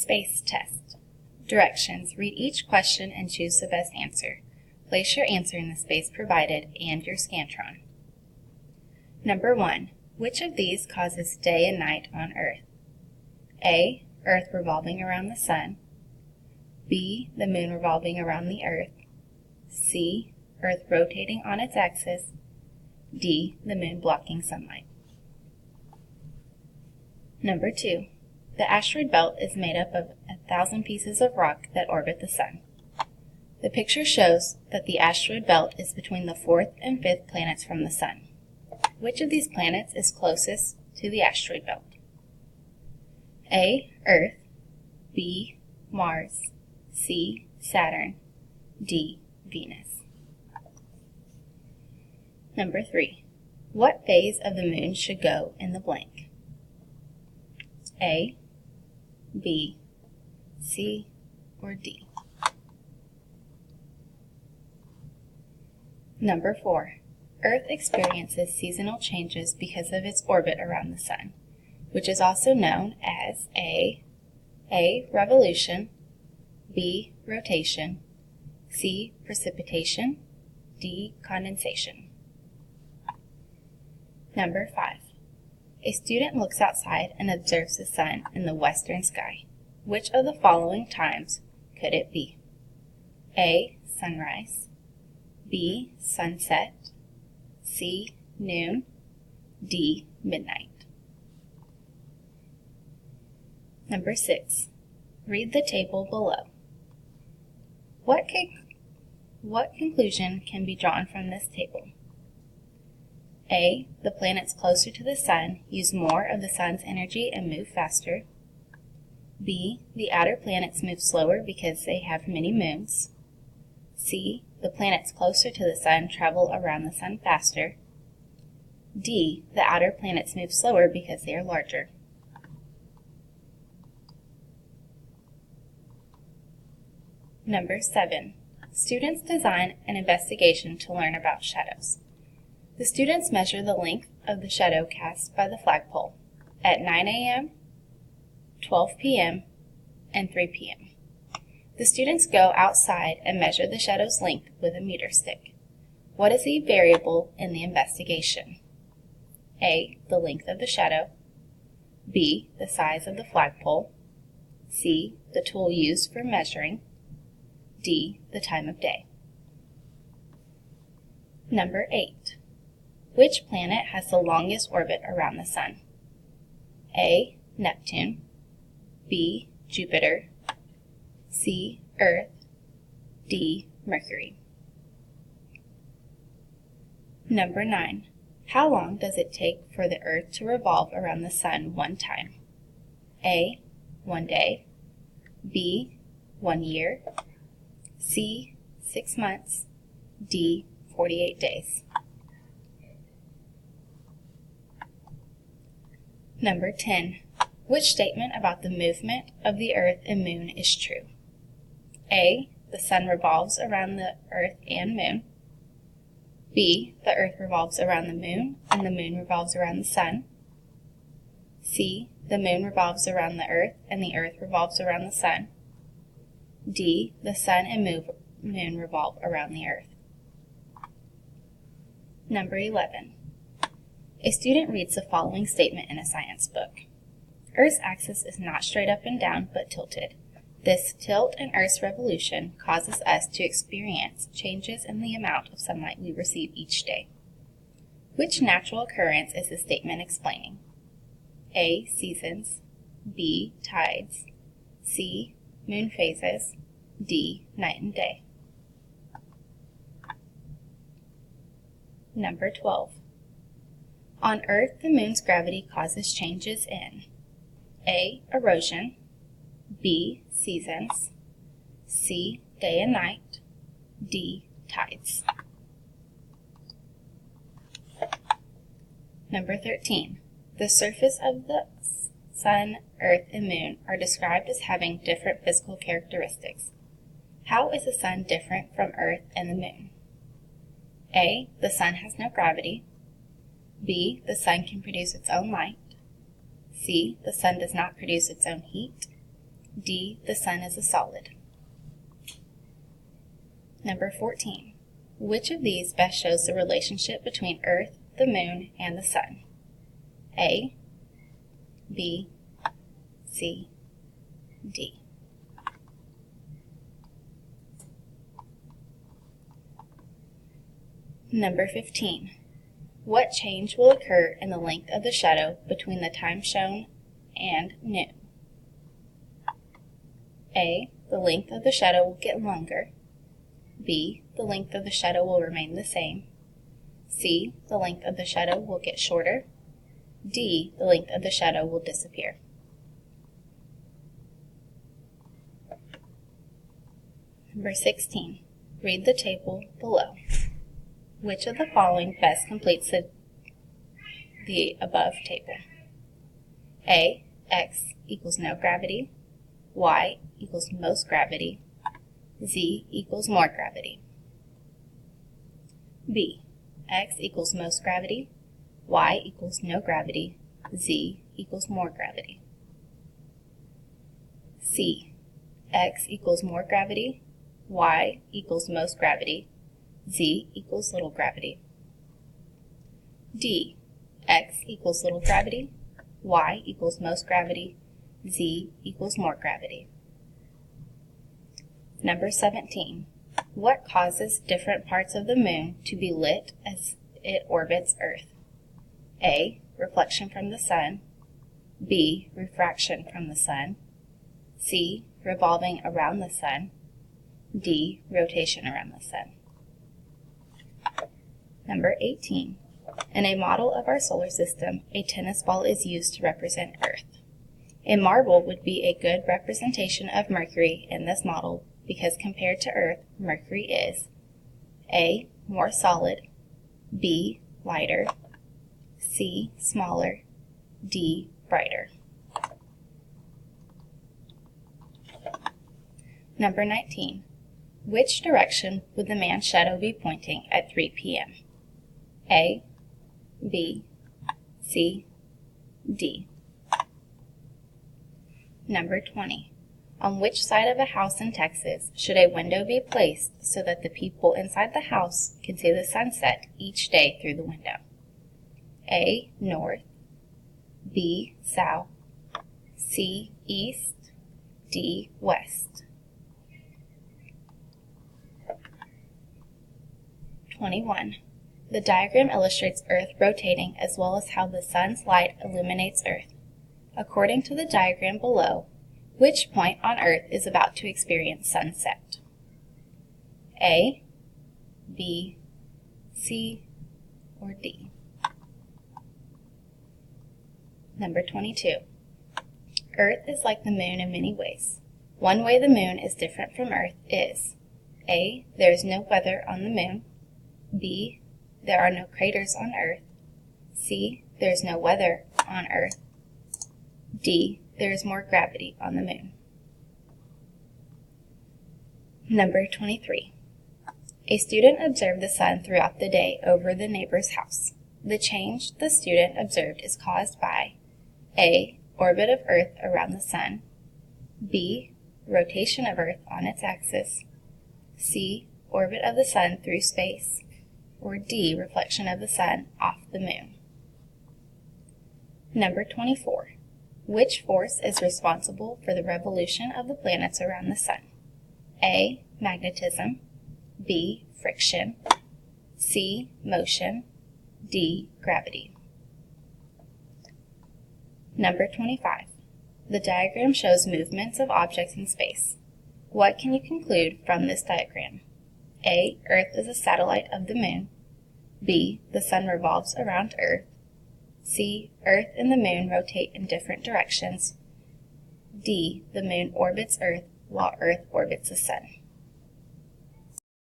Space test. Directions. Read each question and choose the best answer. Place your answer in the space provided and your Scantron. Number 1. Which of these causes day and night on Earth? A. Earth revolving around the Sun. B. The Moon revolving around the Earth. C. Earth rotating on its axis. D. The Moon blocking sunlight. Number 2. The asteroid belt is made up of 1,000 pieces of rock that orbit the Sun. The picture shows that the asteroid belt is between the 4th and 5th planets from the Sun. Which of these planets is closest to the asteroid belt? A. Earth. B. Mars. C. Saturn. D. Venus. Number 3. What phase of the Moon should go in the blank? A. B. C. or D. Number 4. Earth experiences seasonal changes because of its orbit around the Sun, which is also known as A. Revolution. B. Rotation. C. Precipitation. D. Condensation. Number 5. A student looks outside and observes the Sun in the western sky. Which of the following times could it be? A. Sunrise. B. Sunset. C. Noon. D. Midnight. Number 6. Read the table below. What conclusion can be drawn from this table? A. The planets closer to the Sun use more of the Sun's energy and move faster. B. The outer planets move slower because they have many moons. C. The planets closer to the Sun travel around the Sun faster. D. The outer planets move slower because they are larger. Number 7. Students design an investigation to learn about shadows. The students measure the length of the shadow cast by the flagpole at 9 a.m., 12 p.m., and 3 p.m. The students go outside and measure the shadow's length with a meter stick. What is the variable in the investigation? A. The length of the shadow. B. The size of the flagpole. C. The tool used for measuring. D. The time of day. Number 8. Which planet has the longest orbit around the Sun? A. Neptune. B. Jupiter. C. Earth. D. Mercury. Number 9. How long does it take for the Earth to revolve around the Sun one time? A. 1 day. B. 1 year. C. 6 months. D. 48 days. Number 10. Which statement about the movement of the Earth and Moon is true? A. The Sun revolves around the Earth and Moon. B. The Earth revolves around the Moon and the Moon revolves around the Sun. C. The Moon revolves around the Earth and the Earth revolves around the Sun. D. The Sun and Moon revolve around the Earth. Number 11. A student reads the following statement in a science book. Earth's axis is not straight up and down, but tilted. This tilt in Earth's revolution causes us to experience changes in the amount of sunlight we receive each day. Which natural occurrence is the statement explaining? A. Seasons. B. Tides. C. Moon phases. D. Night and day. Number 12. On Earth, the Moon's gravity causes changes in A. Erosion. B. Seasons. C. Day and night. D. Tides. Number 13. The surface of the Sun, Earth, and Moon are described as having different physical characteristics. How is the Sun different from Earth and the Moon? A. The Sun has no gravity. B. The Sun can produce its own light. C. The Sun does not produce its own heat. D, the sun is a solid. Number 14. Which of these best shows the relationship between Earth, the moon, and the sun? A, B, C, D. Number 15. What change will occur in the length of the shadow between the time shown and noon? A, the length of the shadow will get longer. B, the length of the shadow will remain the same. C, the length of the shadow will get shorter. D, the length of the shadow will disappear. Number 16. Read the table below. Which of the following best completes the above table? A, x equals no gravity. Y equals most gravity. Z equals more gravity. B, x equals most gravity. Y equals no gravity. Z equals more gravity. C, x equals more gravity. Y equals most gravity. Z equals little gravity. D, x equals little gravity. Y equals most gravity. Z equals more gravity. Number 17. What causes different parts of the moon to be lit as it orbits Earth? A, reflection from the sun. B, refraction from the sun. C, revolving around the sun. D, rotation around the sun. Number 18. In a model of our solar system, a tennis ball is used to represent Earth. A marble would be a good representation of Mercury in this model because compared to Earth, Mercury is A, more solid, B, lighter, C, smaller, D, brighter. Number 19. Which direction would the man's shadow be pointing at 3 p.m.? A, B, C, D. Number 20. On which side of a house in Texas should a window be placed so that the people inside the house can see the sunset each day through the window? A, north, B, south, C, east, D, west. 21. The diagram illustrates Earth rotating as well as how the sun's light illuminates Earth. According to the diagram below, which point on Earth is about to experience sunset? A, B, C, or D? Number 22. Earth is like the moon in many ways. One way the moon is different from Earth is A, there is no weather on the moon. B, there are no craters on Earth. C, there is no weather on Earth. D, there is more gravity on the moon. Number 23. A student observed the sun throughout the day over the neighbor's house. The change the student observed is caused by A, orbit of Earth around the sun. B, rotation of Earth on its axis. C, orbit of the sun through space. Or D, reflection of the sun off the moon. Number 24. Which force is responsible for the revolution of the planets around the sun? A, magnetism. B, friction. C, motion. D, gravity. Number 25. The diagram shows movements of objects in space. What can you conclude from this diagram? A, Earth is a satellite of the moon. B, the sun revolves around Earth. C, Earth and the moon rotate in different directions. D, the moon orbits Earth while Earth orbits the sun.